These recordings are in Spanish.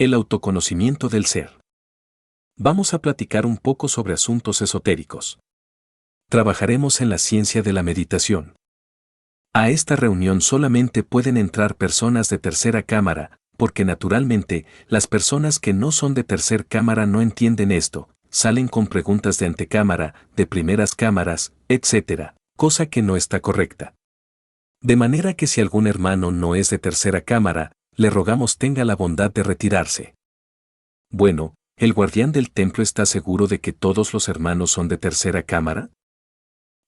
El autoconocimiento del ser. Vamos a platicar un poco sobre asuntos esotéricos. Trabajaremos en la ciencia de la meditación. A esta reunión solamente pueden entrar personas de tercera cámara, porque naturalmente, las personas que no son de tercer cámara no entienden esto, salen con preguntas de antecámara, de primeras cámaras, etc., cosa que no está correcta. De manera que si algún hermano no es de tercera cámara, le rogamos tenga la bondad de retirarse. Bueno, ¿el guardián del templo está seguro de que todos los hermanos son de tercera cámara?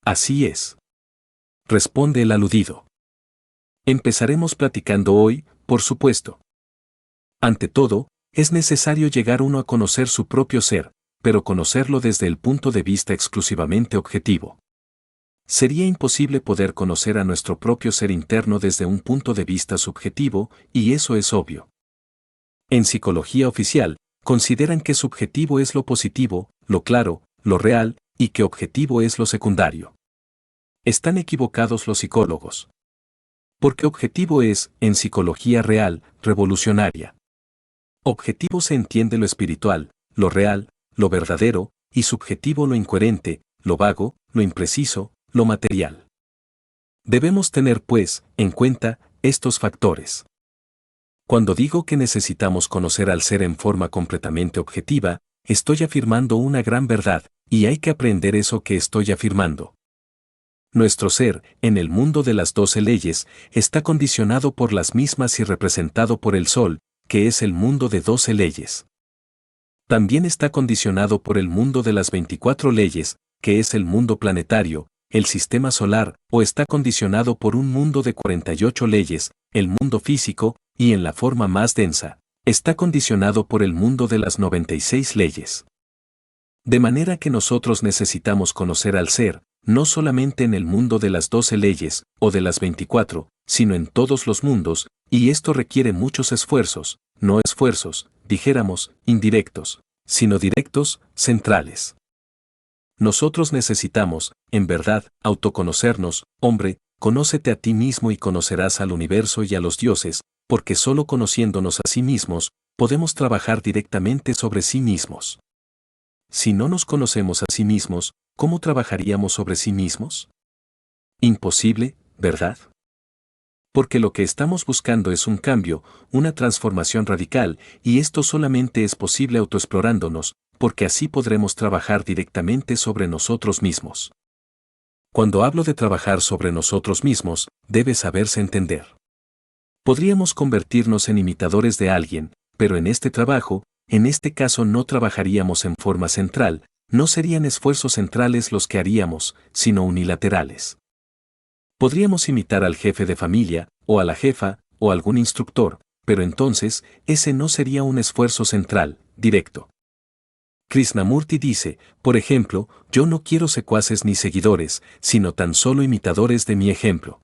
Así es. Responde el aludido. Empezaremos platicando hoy, por supuesto. Ante todo, es necesario llegar uno a conocer su propio ser, pero conocerlo desde el punto de vista exclusivamente objetivo. Sería imposible poder conocer a nuestro propio ser interno desde un punto de vista subjetivo, y eso es obvio. En psicología oficial, consideran que subjetivo es lo positivo, lo claro, lo real, y que objetivo es lo secundario. Están equivocados los psicólogos. Porque objetivo es, en psicología real, revolucionaria. Objetivo se entiende lo espiritual, lo real, lo verdadero, y subjetivo lo incoherente, lo vago, lo impreciso, lo material. Debemos tener, pues, en cuenta estos factores. Cuando digo que necesitamos conocer al ser en forma completamente objetiva, estoy afirmando una gran verdad, y hay que aprender eso que estoy afirmando. Nuestro ser, en el mundo de las 12 leyes, está condicionado por las mismas y representado por el Sol, que es el mundo de 12 leyes. También está condicionado por el mundo de las 24 leyes, que es el mundo planetario, el sistema solar, o está condicionado por un mundo de 48 leyes, el mundo físico, y en la forma más densa, está condicionado por el mundo de las 96 leyes. De manera que nosotros necesitamos conocer al ser, no solamente en el mundo de las 12 leyes, o de las 24, sino en todos los mundos, y esto requiere muchos esfuerzos, no esfuerzos, dijéramos, indirectos, sino directos, centrales. Nosotros necesitamos, en verdad, autoconocernos, hombre, conócete a ti mismo y conocerás al universo y a los dioses, porque solo conociéndonos a sí mismos, podemos trabajar directamente sobre sí mismos. Si no nos conocemos a sí mismos, ¿cómo trabajaríamos sobre sí mismos? Imposible, ¿verdad? Porque lo que estamos buscando es un cambio, una transformación radical, y esto solamente es posible autoexplorándonos, porque así podremos trabajar directamente sobre nosotros mismos. Cuando hablo de trabajar sobre nosotros mismos, debe saberse entender. Podríamos convertirnos en imitadores de alguien, pero en este trabajo, en este caso no trabajaríamos en forma central, no serían esfuerzos centrales los que haríamos, sino unilaterales. Podríamos imitar al jefe de familia, o a la jefa, o a algún instructor, pero entonces, ese no sería un esfuerzo central, directo. Krishnamurti dice, por ejemplo, yo no quiero secuaces ni seguidores, sino tan solo imitadores de mi ejemplo.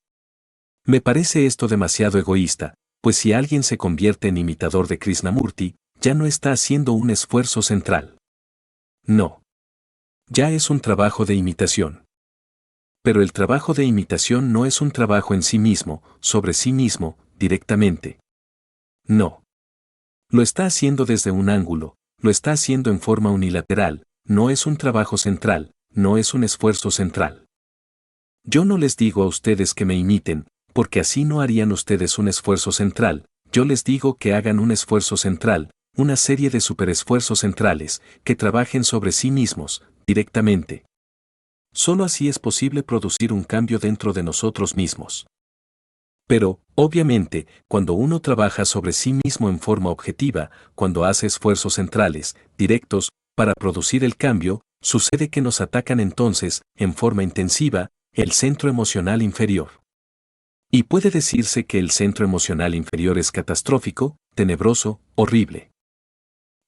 Me parece esto demasiado egoísta, pues si alguien se convierte en imitador de Krishnamurti, ya no está haciendo un esfuerzo central. No. Ya es un trabajo de imitación. Pero el trabajo de imitación no es un trabajo en sí mismo, sobre sí mismo, directamente. No. Lo está haciendo desde un ángulo, lo está haciendo en forma unilateral, no es un trabajo central, no es un esfuerzo central. Yo no les digo a ustedes que me imiten, porque así no harían ustedes un esfuerzo central, yo les digo que hagan un esfuerzo central, una serie de superesfuerzos centrales, que trabajen sobre sí mismos, directamente. Solo así es posible producir un cambio dentro de nosotros mismos. Pero, obviamente, cuando uno trabaja sobre sí mismo en forma objetiva, cuando hace esfuerzos centrales, directos, para producir el cambio, sucede que nos atacan entonces, en forma intensiva, el centro emocional inferior. Y puede decirse que el centro emocional inferior es catastrófico, tenebroso, horrible.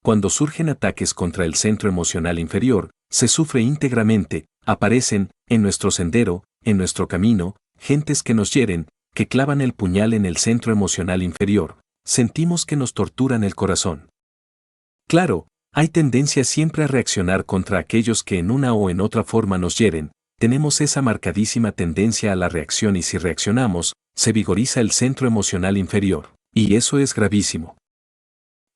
Cuando surgen ataques contra el centro emocional inferior, se sufre íntegramente, aparecen, en nuestro sendero, en nuestro camino, gentes que nos hieren, que clavan el puñal en el centro emocional inferior, sentimos que nos torturan el corazón. Claro, hay tendencia siempre a reaccionar contra aquellos que en una o en otra forma nos hieren, tenemos esa marcadísima tendencia a la reacción y si reaccionamos, se vigoriza el centro emocional inferior, y eso es gravísimo.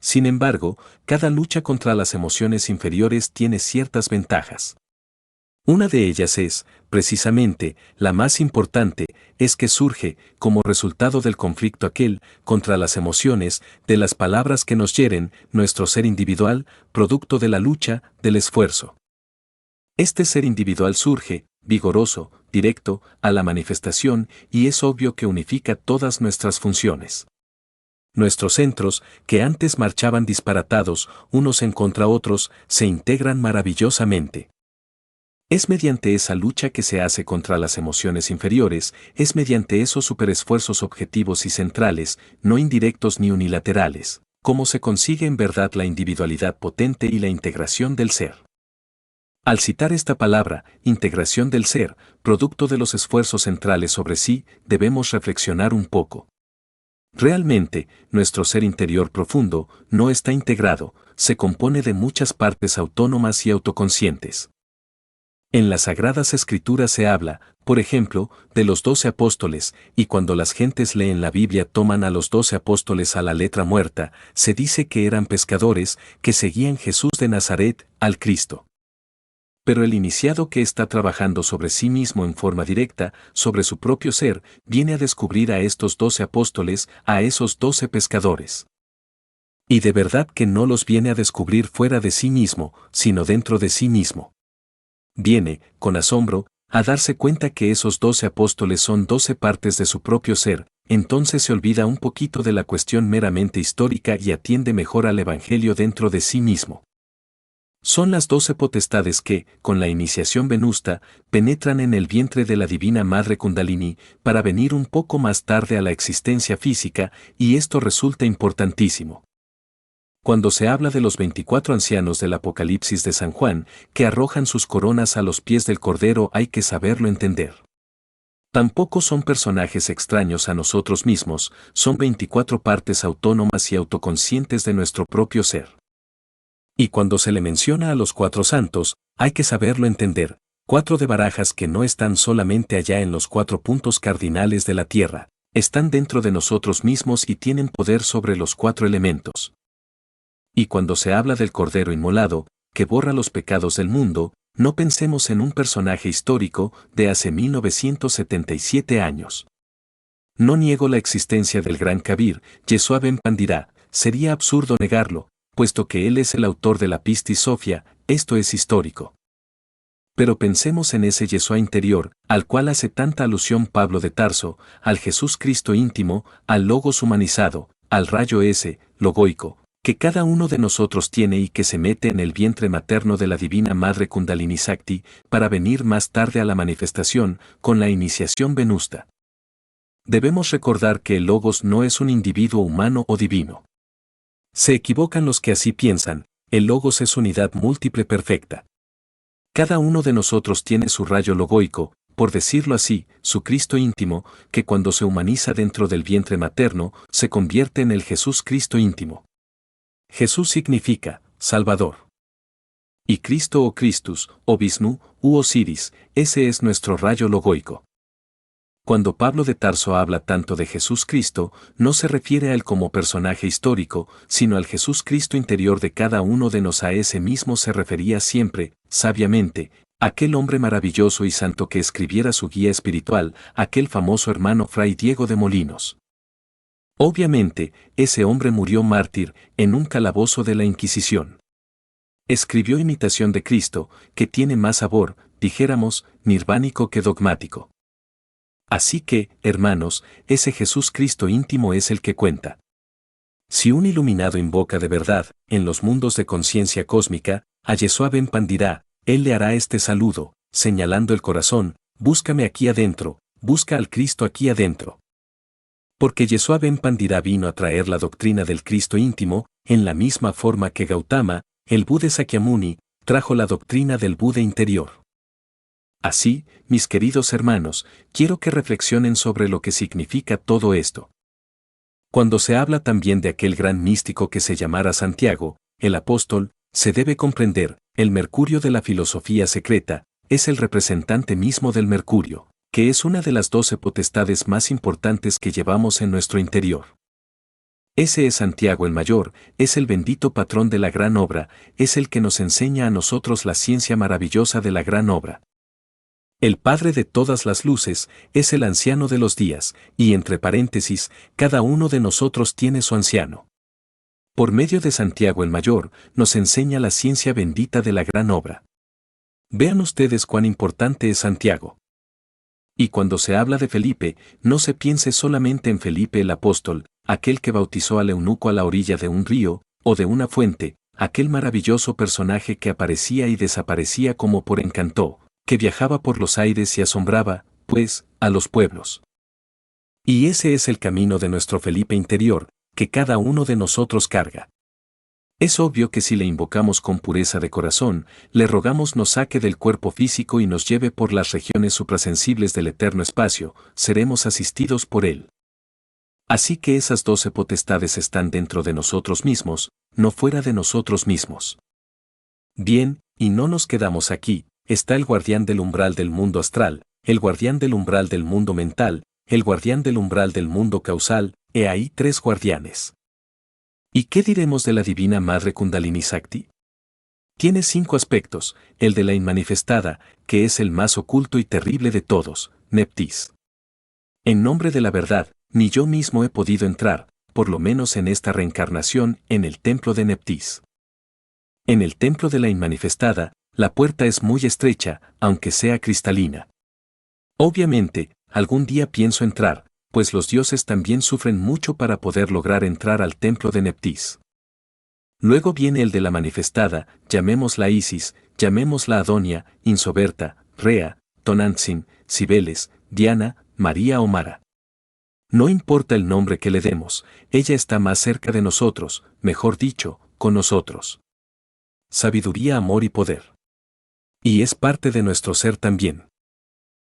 Sin embargo, cada lucha contra las emociones inferiores tiene ciertas ventajas. Una de ellas es, precisamente, la más importante, es que surge, como resultado del conflicto aquel, contra las emociones, de las palabras que nos hieren, nuestro ser individual, producto de la lucha, del esfuerzo. Este ser individual surge, vigoroso, directo, a la manifestación, y es obvio que unifica todas nuestras funciones. Nuestros centros, que antes marchaban disparatados, unos en contra otros, se integran maravillosamente. Es mediante esa lucha que se hace contra las emociones inferiores, es mediante esos superesfuerzos objetivos y centrales, no indirectos ni unilaterales, como se consigue en verdad la individualidad potente y la integración del ser. Al citar esta palabra, integración del ser, producto de los esfuerzos centrales sobre sí, debemos reflexionar un poco. Realmente, nuestro ser interior profundo no está integrado, se compone de muchas partes autónomas y autoconscientes. En las Sagradas Escrituras se habla, por ejemplo, de los 12 apóstoles, y cuando las gentes leen la Biblia toman a los 12 apóstoles a la letra muerta, se dice que eran pescadores, que seguían Jesús de Nazaret, al Cristo. Pero el iniciado que está trabajando sobre sí mismo en forma directa, sobre su propio ser, viene a descubrir a estos 12 apóstoles, a esos 12 pescadores. Y de verdad que no los viene a descubrir fuera de sí mismo, sino dentro de sí mismo. Viene, con asombro, a darse cuenta que esos 12 apóstoles son 12 partes de su propio ser, entonces se olvida un poquito de la cuestión meramente histórica y atiende mejor al Evangelio dentro de sí mismo. Son las 12 potestades que, con la iniciación venusta, penetran en el vientre de la divina Madre Kundalini, para venir un poco más tarde a la existencia física, y esto resulta importantísimo. Cuando se habla de los 24 ancianos del Apocalipsis de San Juan, que arrojan sus coronas a los pies del Cordero, hay que saberlo entender. Tampoco son personajes extraños a nosotros mismos, son 24 partes autónomas y autoconscientes de nuestro propio ser. Y cuando se le menciona a los 4 santos, hay que saberlo entender, 4 de barajas que no están solamente allá en los 4 puntos cardinales de la tierra, están dentro de nosotros mismos y tienen poder sobre los 4 elementos. Y cuando se habla del Cordero Inmolado, que borra los pecados del mundo, no pensemos en un personaje histórico de hace 1977 años. No niego la existencia del gran Kabir, Yeshua ben Pandira, sería absurdo negarlo, puesto que él es el autor de la Pistis Sophia, esto es histórico. Pero pensemos en ese Yeshua interior, al cual hace tanta alusión Pablo de Tarso, al Jesús Cristo íntimo, al Logos humanizado, al rayo ese, logoico, que cada uno de nosotros tiene y que se mete en el vientre materno de la divina Madre Kundalini Sakti, para venir más tarde a la manifestación, con la iniciación venusta. Debemos recordar que el Logos no es un individuo humano o divino. Se equivocan los que así piensan, el Logos es unidad múltiple perfecta. Cada uno de nosotros tiene su rayo logoico, por decirlo así, su Cristo íntimo, que cuando se humaniza dentro del vientre materno, se convierte en el Jesús Cristo íntimo. Jesús significa Salvador. Y Cristo o Christus, o Vishnu, u Osiris, ese es nuestro rayo logoico. Cuando Pablo de Tarso habla tanto de Jesús Cristo, no se refiere a él como personaje histórico, sino al Jesús Cristo interior de cada uno de nos. A ese mismo se refería siempre, sabiamente, aquel hombre maravilloso y santo que escribiera su guía espiritual, aquel famoso hermano Fray Diego de Molinos. Obviamente, ese hombre murió mártir en un calabozo de la Inquisición. Escribió Imitación de Cristo, que tiene más sabor, dijéramos, nirvánico que dogmático. Así que, hermanos, ese Jesús Cristo íntimo es el que cuenta. Si un iluminado invoca de verdad, en los mundos de conciencia cósmica, a Yeshua ben Pandira, él le hará este saludo, señalando el corazón, búscame aquí adentro, busca al Cristo aquí adentro. Porque Yeshua ben Pandira vino a traer la doctrina del Cristo íntimo, en la misma forma que Gautama, el Buda Sakyamuni, trajo la doctrina del Buda interior. Así, mis queridos hermanos, quiero que reflexionen sobre lo que significa todo esto. Cuando se habla también de aquel gran místico que se llamara Santiago, el apóstol, se debe comprender, el Mercurio de la filosofía secreta, es el representante mismo del Mercurio, que es una de las 12 potestades más importantes que llevamos en nuestro interior. Ese es Santiago el Mayor, es el bendito patrón de la gran obra, es el que nos enseña a nosotros la ciencia maravillosa de la gran obra. El Padre de todas las luces es el anciano de los días, y entre paréntesis, cada uno de nosotros tiene su anciano. Por medio de Santiago el Mayor, nos enseña la ciencia bendita de la gran obra. Vean ustedes cuán importante es Santiago. Y cuando se habla de Felipe, no se piense solamente en Felipe el apóstol, aquel que bautizó al eunuco a la orilla de un río, o de una fuente, aquel maravilloso personaje que aparecía y desaparecía como por encanto, que viajaba por los aires y asombraba, pues, a los pueblos. Y ese es el camino de nuestro Felipe interior, que cada uno de nosotros carga. Es obvio que si le invocamos con pureza de corazón, le rogamos nos saque del cuerpo físico y nos lleve por las regiones suprasensibles del eterno espacio, seremos asistidos por él. Así que esas 12 potestades están dentro de nosotros mismos, no fuera de nosotros mismos. Bien, y no nos quedamos aquí, está el guardián del umbral del mundo astral, el guardián del umbral del mundo mental, el guardián del umbral del mundo causal, he ahí 3 guardianes. ¿Y qué diremos de la Divina Madre Kundalini Sakti? Tiene 5 aspectos, el de la inmanifestada, que es el más oculto y terrible de todos, Neptis. En nombre de la verdad, ni yo mismo he podido entrar, por lo menos en esta reencarnación, en el templo de Neptis. En el templo de la inmanifestada, la puerta es muy estrecha, aunque sea cristalina. Obviamente, algún día pienso entrar, pues los dioses también sufren mucho para poder lograr entrar al templo de Neptis. Luego viene el de la manifestada, llamémosla Isis, llamémosla Adonia, Insoberta, Rea, Tonantzin, Cibeles, Diana, María o Mara. No importa el nombre que le demos, ella está más cerca de nosotros, mejor dicho, con nosotros. Sabiduría, amor y poder. Y es parte de nuestro ser también.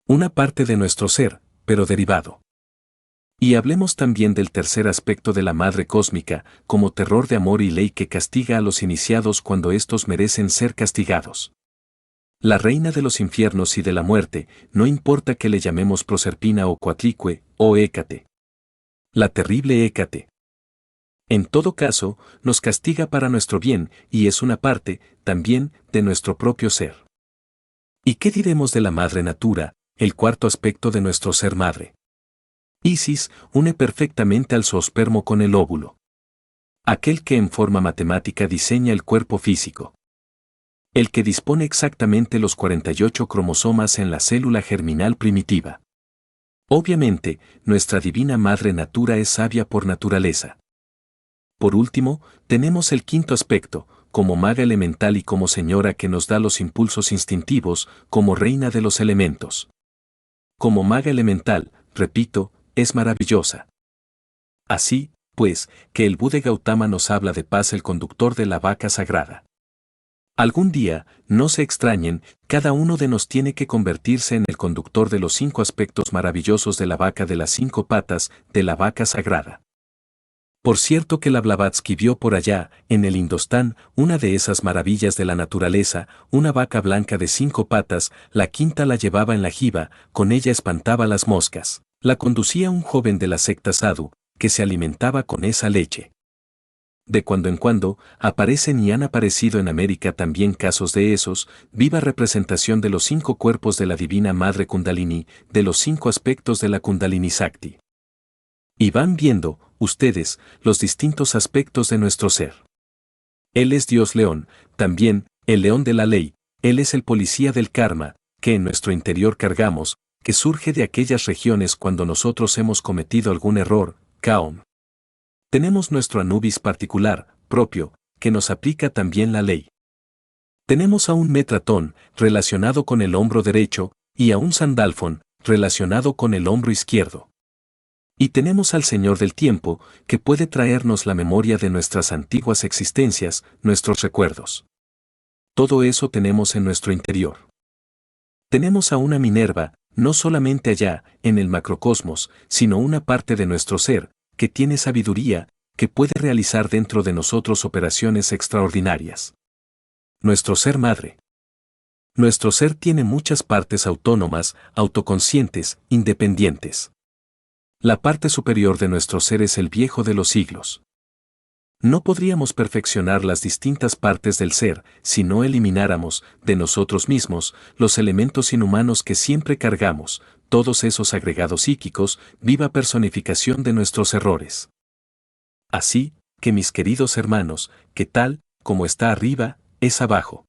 Una parte de nuestro ser, pero derivado. Y hablemos también del tercer aspecto de la Madre Cósmica, como terror de amor y ley que castiga a los iniciados cuando éstos merecen ser castigados. La reina de los infiernos y de la muerte, no importa que le llamemos Proserpina o Coatlicue, o Hécate. La terrible Hécate. En todo caso, nos castiga para nuestro bien, y es una parte, también, de nuestro propio ser. ¿Y qué diremos de la Madre Natura, el cuarto aspecto de nuestro ser madre? Isis une perfectamente al zoospermo con el óvulo. Aquel que en forma matemática diseña el cuerpo físico. El que dispone exactamente los 48 cromosomas en la célula germinal primitiva. Obviamente, nuestra divina Madre Natura es sabia por naturaleza. Por último, tenemos el quinto aspecto, como maga elemental y como señora que nos da los impulsos instintivos, como reina de los elementos. Como maga elemental, repito, es maravillosa. Así, pues, que el Buda Gautama nos habla de Paz, el conductor de la vaca sagrada. Algún día, no se extrañen, cada uno de nos tiene que convertirse en el conductor de los 5 aspectos maravillosos de la vaca de las 5 patas, de la vaca sagrada. Por cierto que la Blavatsky vio por allá, en el Indostán, una de esas maravillas de la naturaleza, una vaca blanca de 5 patas, la quinta la llevaba en la jiba, con ella espantaba las moscas. La conducía un joven de la secta Sadhu, que se alimentaba con esa leche. De cuando en cuando, aparecen y han aparecido en América también casos de esos, viva representación de los 5 cuerpos de la Divina Madre Kundalini, de los 5 aspectos de la Kundalini Sakti. Y van viendo, ustedes, los distintos aspectos de nuestro ser. Él es Dios León, también, el león de la ley, Él es el policía del karma, que en nuestro interior cargamos, que surge de aquellas regiones cuando nosotros hemos cometido algún error, Kaom. Tenemos nuestro Anubis particular, propio, que nos aplica también la ley. Tenemos a un Metratón, relacionado con el hombro derecho, y a un Sandalfon, relacionado con el hombro izquierdo. Y tenemos al Señor del Tiempo, que puede traernos la memoria de nuestras antiguas existencias, nuestros recuerdos. Todo eso tenemos en nuestro interior. Tenemos a una Minerva, no solamente allá, en el macrocosmos, sino una parte de nuestro ser, que tiene sabiduría, que puede realizar dentro de nosotros operaciones extraordinarias. Nuestro ser madre. Nuestro ser tiene muchas partes autónomas, autoconscientes, independientes. La parte superior de nuestro ser es el viejo de los siglos. No podríamos perfeccionar las distintas partes del ser si no elimináramos de nosotros mismos los elementos inhumanos que siempre cargamos, todos esos agregados psíquicos, viva personificación de nuestros errores. Así que mis queridos hermanos, que tal como está arriba, es abajo.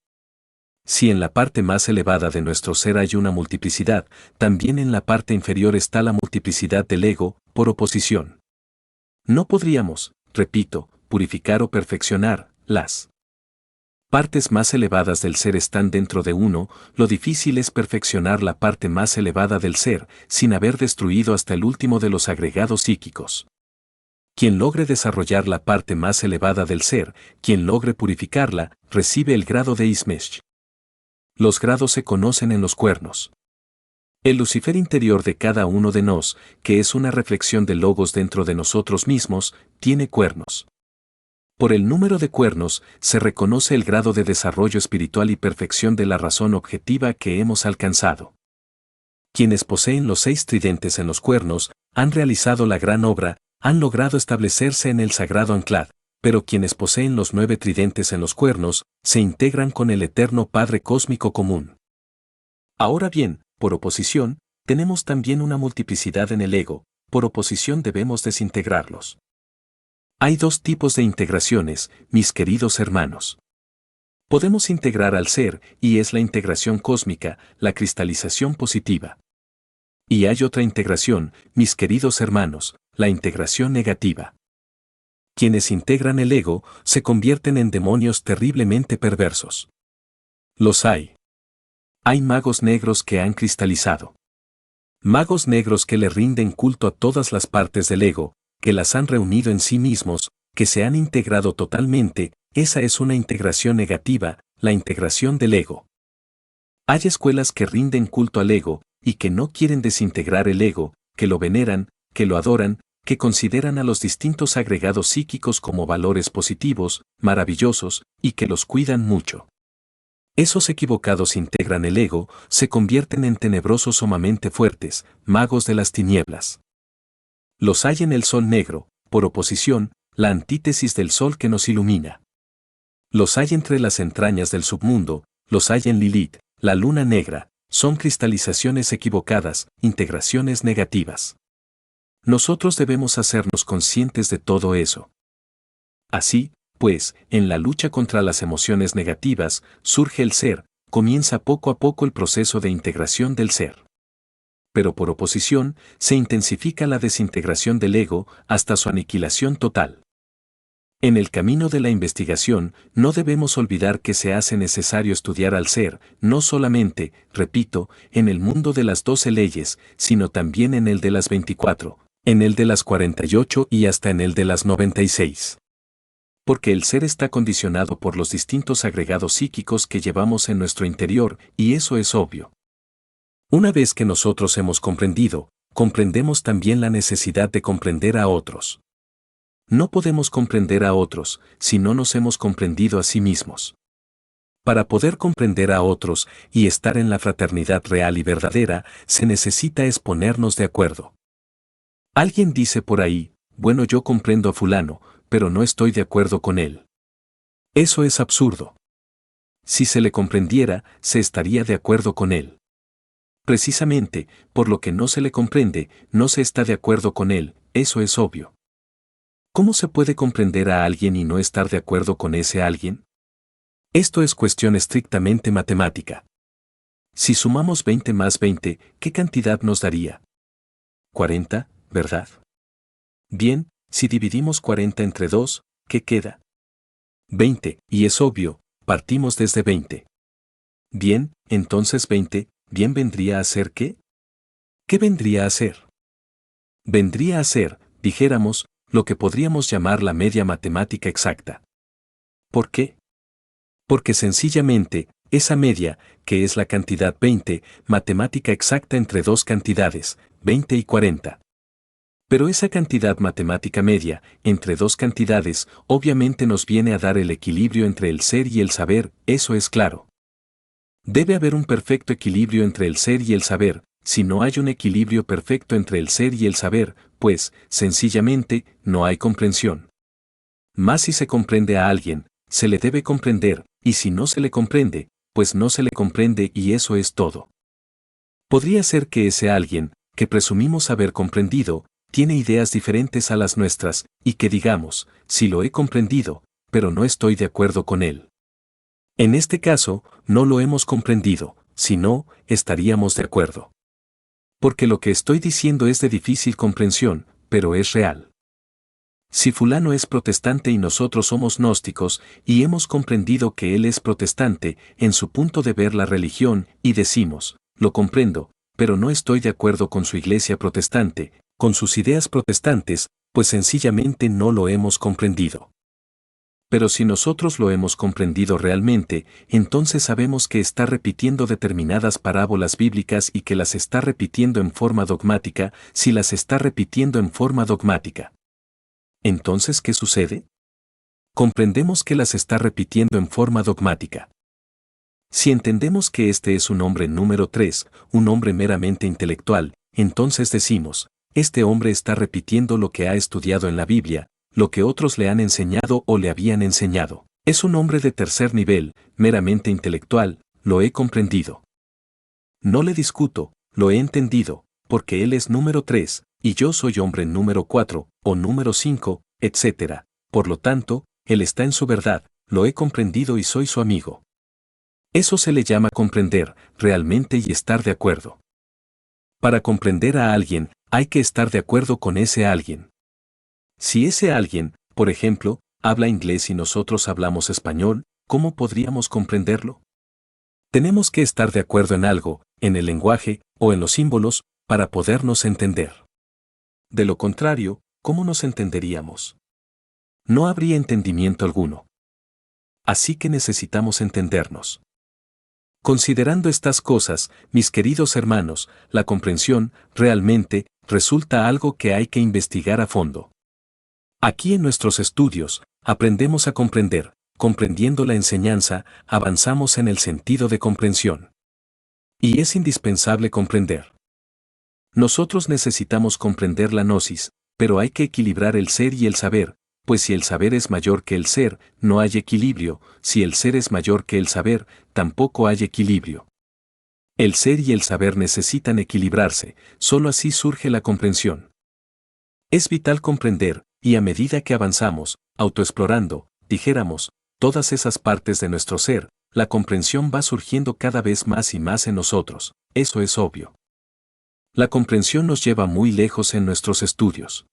Si en la parte más elevada de nuestro ser hay una multiplicidad, también en la parte inferior está la multiplicidad del ego, por oposición. No podríamos, repito, purificar o perfeccionar las partes más elevadas del ser están dentro de uno, lo difícil es perfeccionar la parte más elevada del ser, sin haber destruido hasta el último de los agregados psíquicos. Quien logre desarrollar la parte más elevada del ser, quien logre purificarla, recibe el grado de Ismesh. Los grados se conocen en los cuernos. El Lucifer interior de cada uno de nos, que es una reflexión del Logos dentro de nosotros mismos, tiene cuernos. Por el número de cuernos se reconoce el grado de desarrollo espiritual y perfección de la razón objetiva que hemos alcanzado. Quienes poseen los 6 tridentes en los cuernos han realizado la gran obra, han logrado establecerse en el sagrado anclad, pero quienes poseen los 9 tridentes en los cuernos se integran con el eterno Padre Cósmico común. Ahora bien, por oposición, tenemos también una multiplicidad en el ego, por oposición debemos desintegrarlos. Hay 2 tipos de integraciones, mis queridos hermanos. Podemos integrar al ser, y es la integración cósmica, la cristalización positiva. Y hay otra integración, mis queridos hermanos, la integración negativa. Quienes integran el ego se convierten en demonios terriblemente perversos. Los hay. Hay magos negros que han cristalizado. Magos negros que le rinden culto a todas las partes del ego, que las han reunido en sí mismos, que se han integrado totalmente, esa es una integración negativa, la integración del ego. Hay escuelas que rinden culto al ego, y que no quieren desintegrar el ego, que lo veneran, que lo adoran, que consideran a los distintos agregados psíquicos como valores positivos, maravillosos, y que los cuidan mucho. Esos equivocados integran el ego, se convierten en tenebrosos sumamente fuertes, magos de las tinieblas. Los hay en el sol negro, por oposición, la antítesis del sol que nos ilumina. Los hay entre las entrañas del submundo, los hay en Lilith, la luna negra, son cristalizaciones equivocadas, integraciones negativas. Nosotros debemos hacernos conscientes de todo eso. Así, pues, en la lucha contra las emociones negativas, surge el ser, comienza poco a poco el proceso de integración del ser. Pero por oposición, se intensifica la desintegración del ego hasta su aniquilación total. En el camino de la investigación, no debemos olvidar que se hace necesario estudiar al ser, no solamente, repito, en el mundo de las 12 leyes, sino también en el de las 24, en el de las 48 y hasta en el de las 96. Porque el ser está condicionado por los distintos agregados psíquicos que llevamos en nuestro interior, y eso es obvio. Una vez que nosotros hemos comprendido, comprendemos también la necesidad de comprender a otros. No podemos comprender a otros si no nos hemos comprendido a sí mismos. Para poder comprender a otros y estar en la fraternidad real y verdadera, se necesita es ponernos de acuerdo. Alguien dice por ahí, bueno, yo comprendo a fulano, pero no estoy de acuerdo con él. Eso es absurdo. Si se le comprendiera, se estaría de acuerdo con él. Precisamente, por lo que no se le comprende, no se está de acuerdo con él, eso es obvio. ¿Cómo se puede comprender a alguien y no estar de acuerdo con ese alguien? Esto es cuestión estrictamente matemática. Si sumamos 20 más 20, ¿qué cantidad nos daría? 40, ¿verdad? Bien, si dividimos 40 entre 2, ¿qué queda? 20, y es obvio, partimos desde 20. Bien, entonces 20, ¿bien vendría a ser qué? ¿Qué vendría a ser? Vendría a ser, dijéramos, lo que podríamos llamar la media matemática exacta. ¿Por qué? Porque sencillamente, esa media, que es la cantidad 20, matemática exacta entre dos cantidades, 20 y 40. Pero esa cantidad matemática media, entre dos cantidades, obviamente nos viene a dar el equilibrio entre el ser y el saber, eso es claro. Debe haber un perfecto equilibrio entre el ser y el saber, si no hay un equilibrio perfecto entre el ser y el saber, pues, sencillamente, no hay comprensión. Mas si se comprende a alguien, se le debe comprender, y si no se le comprende, pues no se le comprende y eso es todo. Podría ser que ese alguien, que presumimos haber comprendido, tiene ideas diferentes a las nuestras, y que digamos, sí lo he comprendido, pero no estoy de acuerdo con él. En este caso, no lo hemos comprendido, si no, estaríamos de acuerdo. Porque lo que estoy diciendo es de difícil comprensión, pero es real. Si fulano es protestante y nosotros somos gnósticos, y hemos comprendido que él es protestante en su punto de ver la religión, y decimos, lo comprendo, pero no estoy de acuerdo con su iglesia protestante, con sus ideas protestantes, pues sencillamente no lo hemos comprendido. Pero si nosotros lo hemos comprendido realmente, entonces sabemos que está repitiendo determinadas parábolas bíblicas y que las está repitiendo en forma dogmática, si las está repitiendo en forma dogmática. Entonces, ¿qué sucede? Comprendemos que las está repitiendo en forma dogmática. Si entendemos que este es un hombre número 3, un hombre meramente intelectual, entonces decimos, este hombre está repitiendo lo que ha estudiado en la Biblia, lo que otros le han enseñado o le habían enseñado. Es un hombre de tercer nivel, meramente intelectual, lo he comprendido. No le discuto, lo he entendido, porque él es número 3, y yo soy hombre número 4, o número 5, etc. Por lo tanto, él está en su verdad, lo he comprendido y soy su amigo. Eso se le llama comprender, realmente y estar de acuerdo. Para comprender a alguien, hay que estar de acuerdo con ese alguien. Si ese alguien, por ejemplo, habla inglés y nosotros hablamos español, ¿cómo podríamos comprenderlo? Tenemos que estar de acuerdo en algo, en el lenguaje, o en los símbolos, para podernos entender. De lo contrario, ¿cómo nos entenderíamos? No habría entendimiento alguno. Así que necesitamos entendernos. Considerando estas cosas, mis queridos hermanos, la comprensión, realmente, resulta algo que hay que investigar a fondo. Aquí en nuestros estudios, aprendemos a comprender, comprendiendo la enseñanza, avanzamos en el sentido de comprensión. Y es indispensable comprender. Nosotros necesitamos comprender la gnosis, pero hay que equilibrar el ser y el saber, pues si el saber es mayor que el ser, no hay equilibrio, si el ser es mayor que el saber, tampoco hay equilibrio. El ser y el saber necesitan equilibrarse, solo así surge la comprensión. Es vital comprender, y a medida que avanzamos, autoexplorando, dijéramos, todas esas partes de nuestro ser, la comprensión va surgiendo cada vez más y más en nosotros, eso es obvio. La comprensión nos lleva muy lejos en nuestros estudios.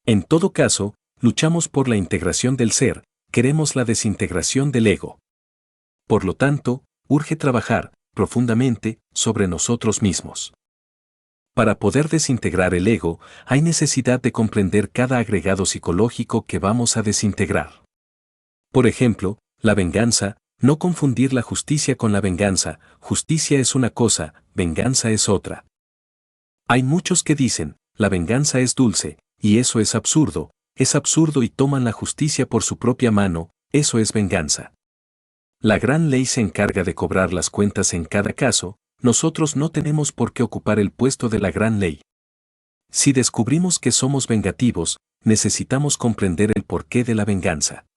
En todo caso, luchamos por la integración del ser, queremos la desintegración del ego. Por lo tanto, urge trabajar, profundamente, sobre nosotros mismos. Para poder desintegrar el ego, hay necesidad de comprender cada agregado psicológico que vamos a desintegrar. Por ejemplo, la venganza, no confundir la justicia con la venganza, justicia es una cosa, venganza es otra. Hay muchos que dicen, la venganza es dulce, y eso es absurdo y toman la justicia por su propia mano, eso es venganza. La gran ley se encarga de cobrar las cuentas en cada caso, nosotros no tenemos por qué ocupar el puesto de la gran ley. Si descubrimos que somos vengativos, necesitamos comprender el porqué de la venganza.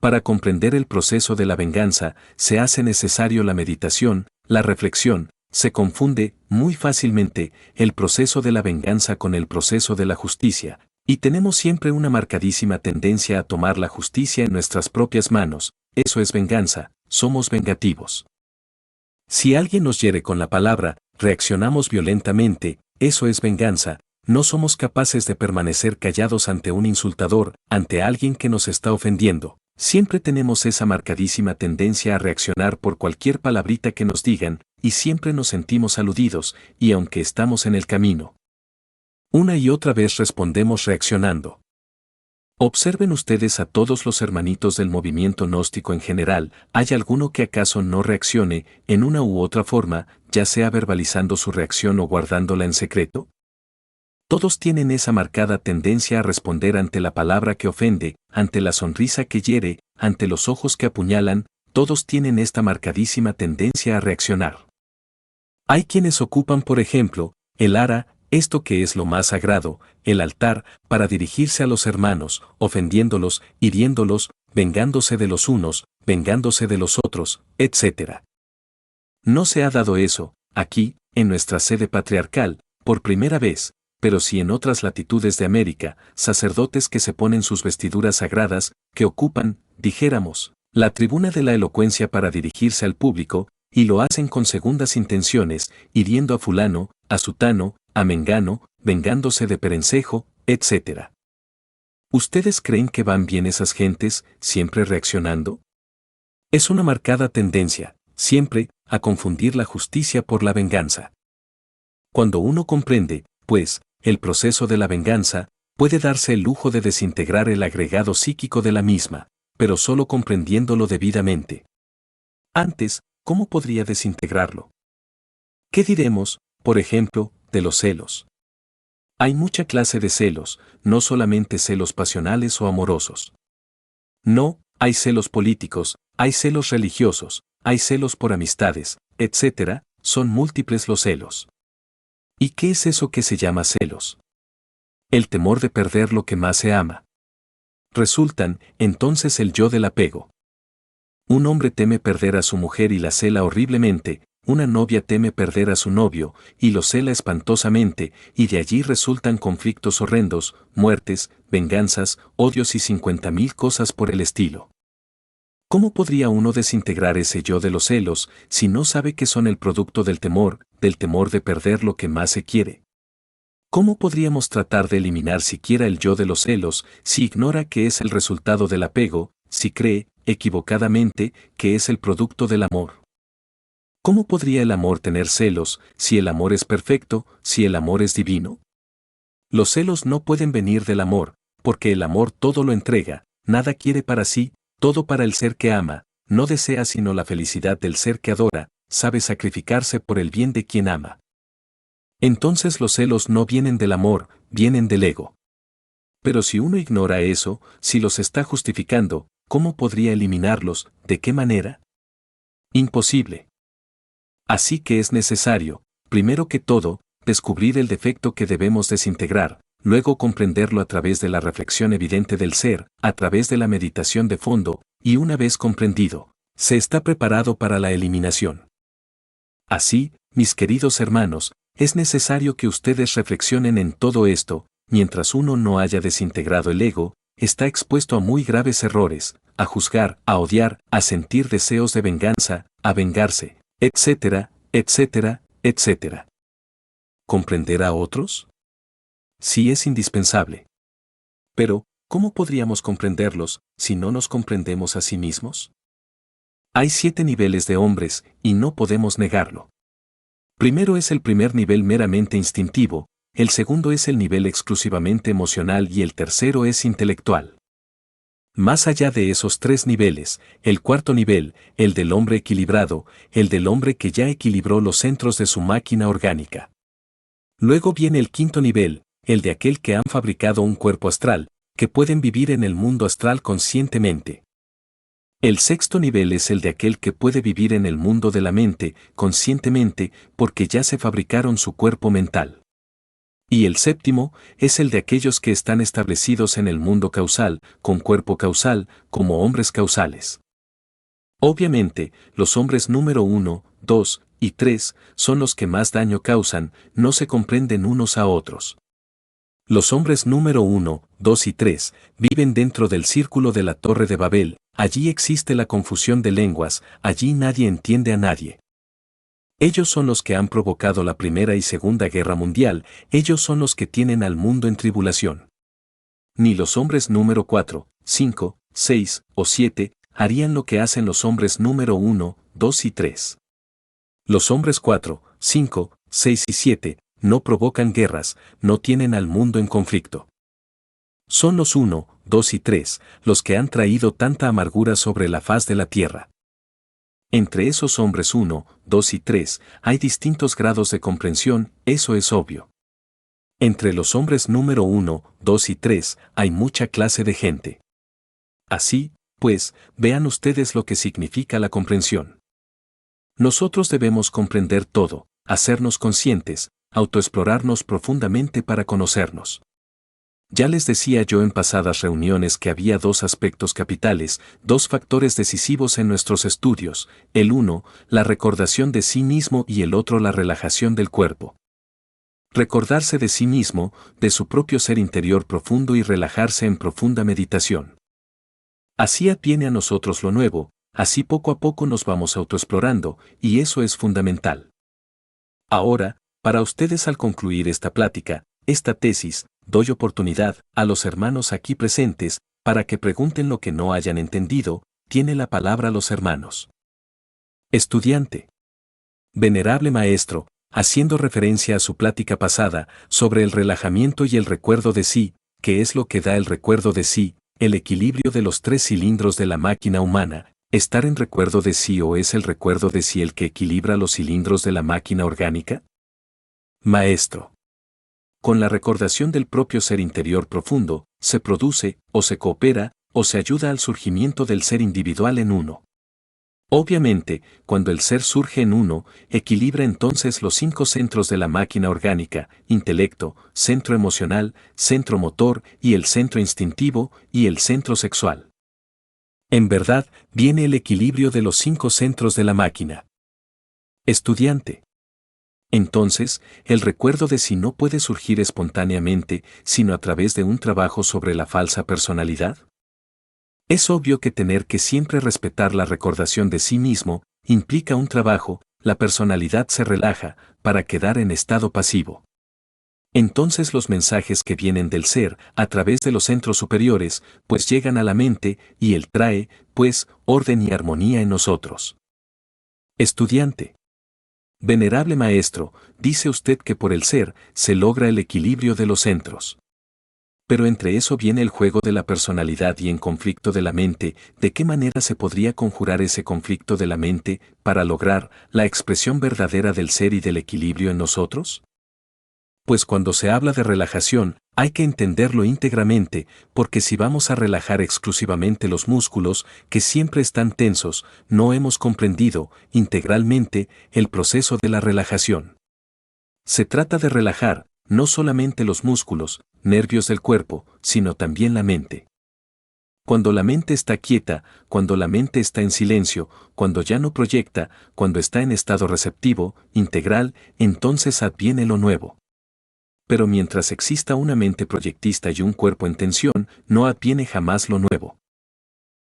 Para comprender el proceso de la venganza, se hace necesario la meditación, la reflexión, se confunde, muy fácilmente, el proceso de la venganza con el proceso de la justicia, y tenemos siempre una marcadísima tendencia a tomar la justicia en nuestras propias manos, eso es venganza, somos vengativos. Si alguien nos hiere con la palabra, reaccionamos violentamente, eso es venganza, no somos capaces de permanecer callados ante un insultador, ante alguien que nos está ofendiendo. Siempre tenemos esa marcadísima tendencia a reaccionar por cualquier palabrita que nos digan, y siempre nos sentimos aludidos, y aunque estamos en el camino, una y otra vez respondemos reaccionando. Observen ustedes a todos los hermanitos del movimiento gnóstico en general, ¿hay alguno que acaso no reaccione, en una u otra forma, ya sea verbalizando su reacción o guardándola en secreto? Todos tienen esa marcada tendencia a responder ante la palabra que ofende, ante la sonrisa que hiere, ante los ojos que apuñalan, todos tienen esta marcadísima tendencia a reaccionar. Hay quienes ocupan, por ejemplo, el ara, esto que es lo más sagrado, el altar, para dirigirse a los hermanos, ofendiéndolos, hiriéndolos, vengándose de los unos, vengándose de los otros, etc. No se ha dado eso, aquí, en nuestra sede patriarcal, por primera vez, pero sí en otras latitudes de América, sacerdotes que se ponen sus vestiduras sagradas, que ocupan, dijéramos, la tribuna de la elocuencia para dirigirse al público, y lo hacen con segundas intenciones, hiriendo a fulano, a sutano, a mengano, vengándose de perencejo, etc. ¿Ustedes creen que van bien esas gentes, siempre reaccionando? Es una marcada tendencia, siempre, a confundir la justicia por la venganza. Cuando uno comprende, pues, el proceso de la venganza, puede darse el lujo de desintegrar el agregado psíquico de la misma, pero solo comprendiéndolo debidamente. Antes, ¿cómo podría desintegrarlo? ¿Qué diremos, por ejemplo, de los celos? Hay mucha clase de celos, no solamente celos pasionales o amorosos. No, hay celos políticos, hay celos religiosos, hay celos por amistades, etc., son múltiples los celos. ¿Y qué es eso que se llama celos? El temor de perder lo que más se ama. Resultan, entonces, el yo del apego. Un hombre teme perder a su mujer y la cela horriblemente, una novia teme perder a su novio, y lo cela espantosamente, y de allí resultan conflictos horrendos, muertes, venganzas, odios y 50.000 cosas por el estilo. ¿Cómo podría uno desintegrar ese yo de los celos, si no sabe que son el producto del temor de perder lo que más se quiere? ¿Cómo podríamos tratar de eliminar siquiera el yo de los celos, si ignora que es el resultado del apego, si cree, equivocadamente, que es el producto del amor? ¿Cómo podría el amor tener celos, si el amor es perfecto, si el amor es divino? Los celos no pueden venir del amor, porque el amor todo lo entrega, nada quiere para sí, todo para el ser que ama, no desea sino la felicidad del ser que adora, sabe sacrificarse por el bien de quien ama. Entonces los celos no vienen del amor, vienen del ego. Pero si uno ignora eso, si los está justificando, ¿cómo podría eliminarlos? ¿De qué manera? Imposible. Así que es necesario, primero que todo, descubrir el defecto que debemos desintegrar, luego comprenderlo a través de la reflexión evidente del ser, a través de la meditación de fondo, y una vez comprendido, se está preparado para la eliminación. Así, mis queridos hermanos, es necesario que ustedes reflexionen en todo esto, mientras uno no haya desintegrado el ego, está expuesto a muy graves errores, a juzgar, a odiar, a sentir deseos de venganza, a vengarse, etcétera, etcétera, etcétera. ¿Comprender a otros? Sí es indispensable. Pero, ¿cómo podríamos comprenderlos si no nos comprendemos a sí mismos? Hay 7 niveles de hombres, y no podemos negarlo. Primero es el primer nivel meramente instintivo, el segundo es el nivel exclusivamente emocional y el tercero es intelectual. Más allá de esos 3 niveles, el cuarto nivel, el del hombre equilibrado, el del hombre que ya equilibró los centros de su máquina orgánica. Luego viene el quinto nivel, el de aquel que han fabricado un cuerpo astral, que pueden vivir en el mundo astral conscientemente. El sexto nivel es el de aquel que puede vivir en el mundo de la mente, conscientemente, porque ya se fabricaron su cuerpo mental. Y el séptimo es el de aquellos que están establecidos en el mundo causal, con cuerpo causal, como hombres causales. Obviamente, los hombres número 1, 2 y 3 son los que más daño causan, no se comprenden unos a otros. Los hombres número 1, 2 y 3 viven dentro del círculo de la Torre de Babel, allí existe la confusión de lenguas, allí nadie entiende a nadie. Ellos son los que han provocado la Primera y Segunda Guerra Mundial, ellos son los que tienen al mundo en tribulación. Ni los hombres número 4, 5, 6 o 7 harían lo que hacen los hombres número 1, 2 y 3. Los hombres 4, 5, 6 y 7 no provocan guerras, no tienen al mundo en conflicto. Son los 1, 2 y 3 los que han traído tanta amargura sobre la faz de la tierra. Entre esos hombres 1, 2 y 3 hay distintos grados de comprensión, eso es obvio. Entre los hombres número 1, 2 y 3 hay mucha clase de gente. Así, pues, vean ustedes lo que significa la comprensión. Nosotros debemos comprender todo, hacernos conscientes, autoexplorarnos profundamente para conocernos. Ya les decía yo en pasadas reuniones que había dos aspectos capitales, dos factores decisivos en nuestros estudios, el uno, la recordación de sí mismo y el otro la relajación del cuerpo. Recordarse de sí mismo, de su propio ser interior profundo y relajarse en profunda meditación. Así atiene a nosotros lo nuevo, así poco a poco nos vamos autoexplorando, y eso es fundamental. Ahora, para ustedes al concluir esta plática, esta tesis, doy oportunidad a los hermanos aquí presentes, para que pregunten lo que no hayan entendido, tiene la palabra los hermanos. Estudiante. Venerable maestro, haciendo referencia a su plática pasada sobre el relajamiento y el recuerdo de sí, que es lo que da el recuerdo de sí, el equilibrio de los tres cilindros de la máquina humana, ¿estar en recuerdo de sí o es el recuerdo de sí el que equilibra los cilindros de la máquina orgánica? Maestro. Con la recordación del propio ser interior profundo, se produce, o se coopera, o se ayuda al surgimiento del ser individual en uno. Obviamente, cuando el ser surge en uno, equilibra entonces los 5 centros de la máquina orgánica, intelecto, centro emocional, centro motor y el centro instintivo y el centro sexual. En verdad, viene el equilibrio de los 5 centros de la máquina. Estudiante. Entonces, el recuerdo de sí no puede surgir espontáneamente, sino a través de un trabajo sobre la falsa personalidad. Es obvio que tener que siempre respetar la recordación de sí mismo implica un trabajo, la personalidad se relaja para quedar en estado pasivo. Entonces los mensajes que vienen del ser a través de los centros superiores, pues llegan a la mente y él trae, pues, orden y armonía en nosotros. Estudiante. Venerable maestro, dice usted que por el ser se logra el equilibrio de los centros. Pero entre eso viene el juego de la personalidad y en conflicto de la mente, ¿de qué manera se podría conjurar ese conflicto de la mente para lograr la expresión verdadera del ser y del equilibrio en nosotros? Pues cuando se habla de relajación, hay que entenderlo íntegramente, porque si vamos a relajar exclusivamente los músculos, que siempre están tensos, no hemos comprendido integralmente el proceso de la relajación. Se trata de relajar, no solamente los músculos, nervios del cuerpo, sino también la mente. Cuando la mente está quieta, cuando la mente está en silencio, cuando ya no proyecta, cuando está en estado receptivo, integral, entonces adviene lo nuevo. Pero mientras exista una mente proyectista y un cuerpo en tensión, no adviene jamás lo nuevo.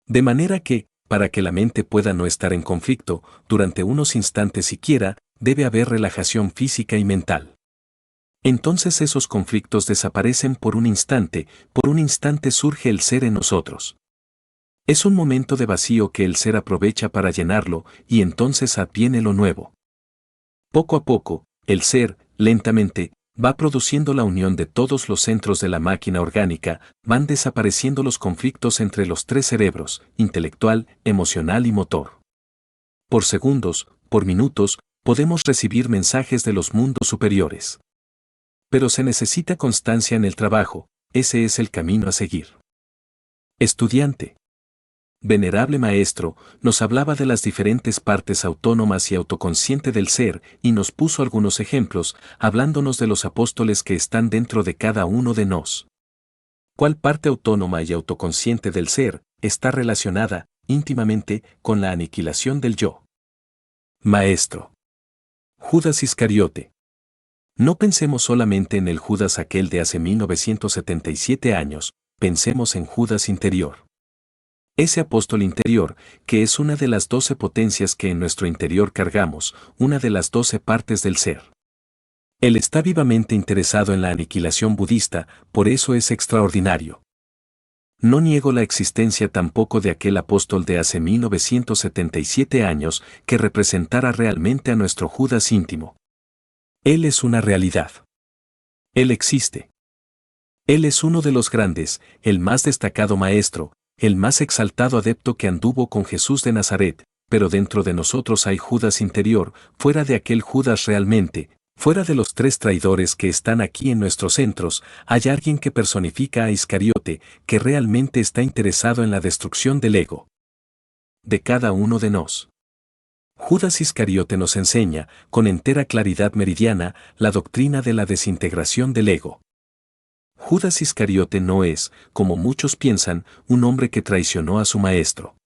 De manera que, para que la mente pueda no estar en conflicto, durante unos instantes siquiera, debe haber relajación física y mental. Entonces esos conflictos desaparecen por un instante surge el ser en nosotros. Es un momento de vacío que el ser aprovecha para llenarlo y entonces adviene lo nuevo. Poco a poco, el ser, lentamente, va produciendo la unión de todos los centros de la máquina orgánica, van desapareciendo los conflictos entre los tres cerebros, intelectual, emocional y motor. Por segundos, por minutos, podemos recibir mensajes de los mundos superiores. Pero se necesita constancia en el trabajo, ese es el camino a seguir. Estudiante. Venerable maestro, nos hablaba de las diferentes partes autónomas y autoconsciente del ser y nos puso algunos ejemplos, hablándonos de los apóstoles que están dentro de cada uno de nos. ¿Cuál parte autónoma y autoconsciente del ser está relacionada, íntimamente, con la aniquilación del yo? Maestro. Judas Iscariote. No pensemos solamente en el Judas aquel de hace 1977 años, pensemos en Judas interior. Ese apóstol interior, que es una de las 12 potencias que en nuestro interior cargamos, una de las 12 partes del ser. Él está vivamente interesado en la aniquilación budista, por eso es extraordinario. No niego la existencia tampoco de aquel apóstol de hace 1977 años que representara realmente a nuestro Judas íntimo. Él es una realidad. Él existe. Él es uno de los grandes, el más destacado maestro, el más exaltado adepto que anduvo con Jesús de Nazaret, pero dentro de nosotros hay Judas interior, fuera de aquel Judas realmente, fuera de los tres traidores que están aquí en nuestros centros, hay alguien que personifica a Iscariote, que realmente está interesado en la destrucción del ego. De cada uno de nos. Judas Iscariote nos enseña, con entera claridad meridiana, la doctrina de la desintegración del ego. Judas Iscariote no es, como muchos piensan, un hombre que traicionó a su maestro.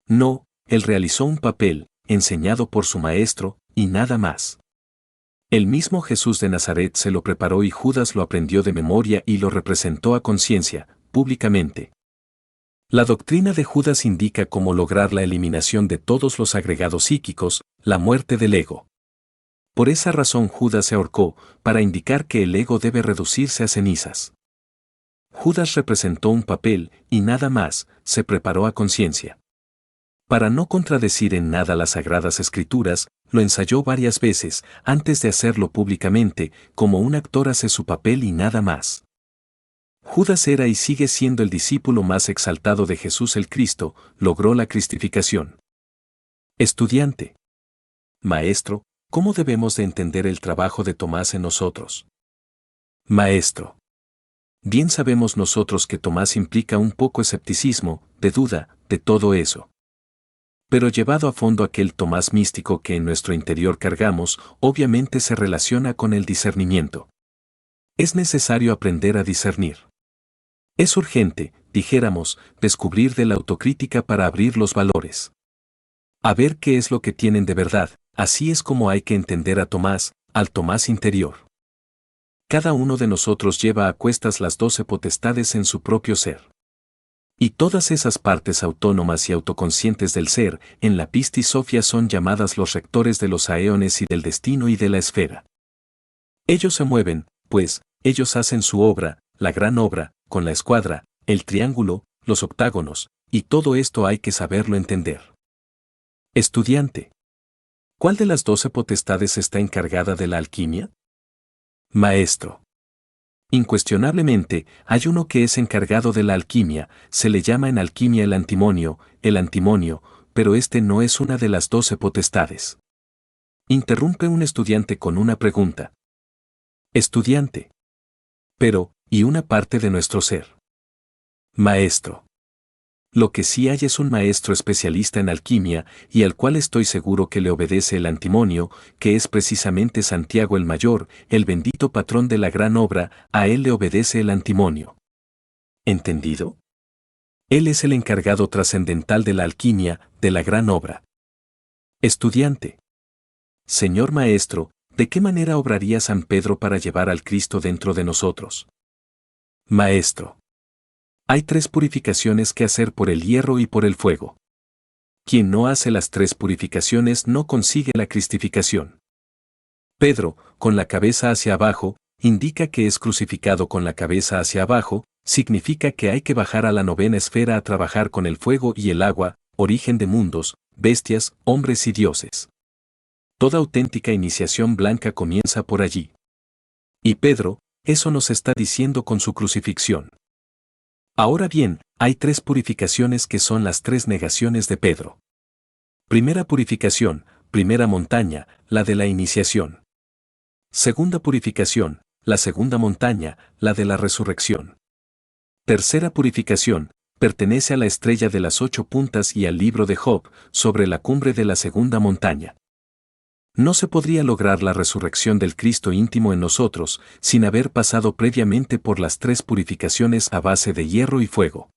No, él realizó un papel, enseñado por su maestro, y nada más. El mismo Jesús de Nazaret se lo preparó y Judas lo aprendió de memoria y lo representó a conciencia, públicamente. La doctrina de Judas indica cómo lograr la eliminación de todos los agregados psíquicos, la muerte del ego. Por esa razón Judas se ahorcó, para indicar que el ego debe reducirse a cenizas. Judas representó un papel, y nada más, se preparó a conciencia. Para no contradecir en nada las sagradas escrituras, lo ensayó varias veces, antes de hacerlo públicamente, como un actor hace su papel y nada más. Judas era y sigue siendo el discípulo más exaltado de Jesús el Cristo, logró la cristificación. Estudiante. Maestro, ¿cómo debemos de entender el trabajo de Tomás en nosotros? Maestro. Bien sabemos nosotros que Tomás implica un poco escepticismo, de duda, de todo eso. Pero llevado a fondo aquel Tomás místico que en nuestro interior cargamos, obviamente se relaciona con el discernimiento. Es necesario aprender a discernir. Es urgente, dijéramos, descubrir de la autocrítica para abrir los valores. A ver qué es lo que tienen de verdad, así es como hay que entender a Tomás, al Tomás interior. Cada uno de nosotros lleva a cuestas las 12 potestades en su propio ser. Y todas esas partes autónomas y autoconscientes del ser, en la Pistis Sophia son llamadas los rectores de los aeones y del destino y de la esfera. Ellos se mueven, pues, ellos hacen su obra, la gran obra, con la escuadra, el triángulo, los octágonos, y todo esto hay que saberlo entender. Estudiante. ¿Cuál de las 12 potestades está encargada de la alquimia? Maestro. Incuestionablemente, hay uno que es encargado de la alquimia, se le llama en alquimia el antimonio, pero este no es una de las 12 potestades. Interrumpe un estudiante con una pregunta. Estudiante. Pero, ¿y una parte de nuestro ser? Maestro. Lo que sí hay es un maestro especialista en alquimia, y al cual estoy seguro que le obedece el antimonio, que es precisamente Santiago el Mayor, el bendito patrón de la gran obra, a él le obedece el antimonio. ¿Entendido? Él es el encargado trascendental de la alquimia, de la gran obra. Estudiante. Señor Maestro, ¿de qué manera obraría San Pedro para llevar al Cristo dentro de nosotros? Maestro. Hay 3 purificaciones que hacer por el hierro y por el fuego. Quien no hace las 3 purificaciones no consigue la cristificación. Pedro, con la cabeza hacia abajo, indica que es crucificado con la cabeza hacia abajo, significa que hay que bajar a la 9ª esfera a trabajar con el fuego y el agua, origen de mundos, bestias, hombres y dioses. Toda auténtica iniciación blanca comienza por allí. Y Pedro, eso nos está diciendo con su crucifixión. Ahora bien, hay 3 purificaciones que son las 3 negaciones de Pedro. Primera purificación, primera montaña, la de la iniciación. Segunda purificación, la segunda montaña, la de la resurrección. Tercera purificación, pertenece a la estrella de las 8 puntas y al libro de Job, sobre la cumbre de la segunda montaña. No se podría lograr la resurrección del Cristo íntimo en nosotros, sin haber pasado previamente por las 3 purificaciones a base de hierro y fuego.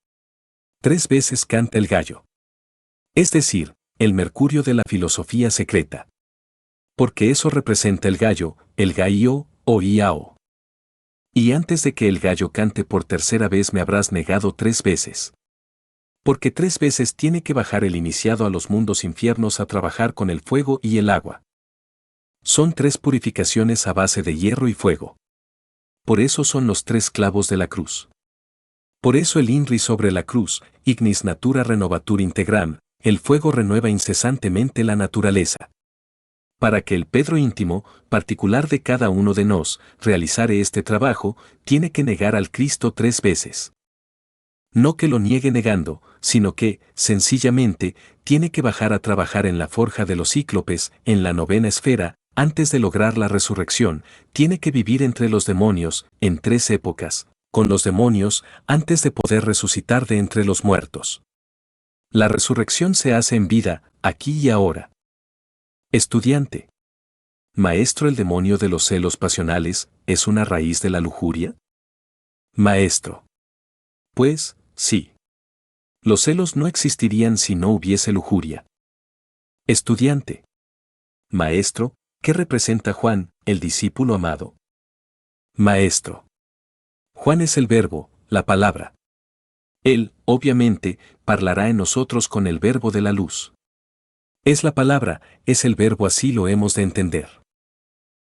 3 veces canta el gallo. Es decir, el mercurio de la filosofía secreta. Porque eso representa el gallo o iao. Y antes de que el gallo cante por tercera vez me habrás negado 3 veces. Porque 3 veces tiene que bajar el iniciado a los mundos infiernos a trabajar con el fuego y el agua. Son 3 purificaciones a base de hierro y fuego. Por eso son los 3 clavos de la cruz. Por eso el INRI sobre la cruz, ignis natura renovatur integram, el fuego renueva incesantemente la naturaleza. Para que el Pedro íntimo, particular de cada uno de nos, realizare este trabajo, tiene que negar al Cristo 3 veces. No que lo niegue negando, sino que, sencillamente, tiene que bajar a trabajar en la forja de los cíclopes, en la 9ª esfera, antes de lograr la resurrección, tiene que vivir entre los demonios, en 3 épocas, con los demonios, antes de poder resucitar de entre los muertos. La resurrección se hace en vida, aquí y ahora. Estudiante. Maestro, ¿el demonio de los celos pasionales es una raíz de la lujuria? Maestro. Pues, sí. Los celos no existirían si no hubiese lujuria. Estudiante. Maestro, ¿qué representa Juan, el discípulo amado? Maestro. Juan es el verbo, la palabra. Él, obviamente, parlará en nosotros con el verbo de la luz. Es la palabra, es el verbo, así lo hemos de entender.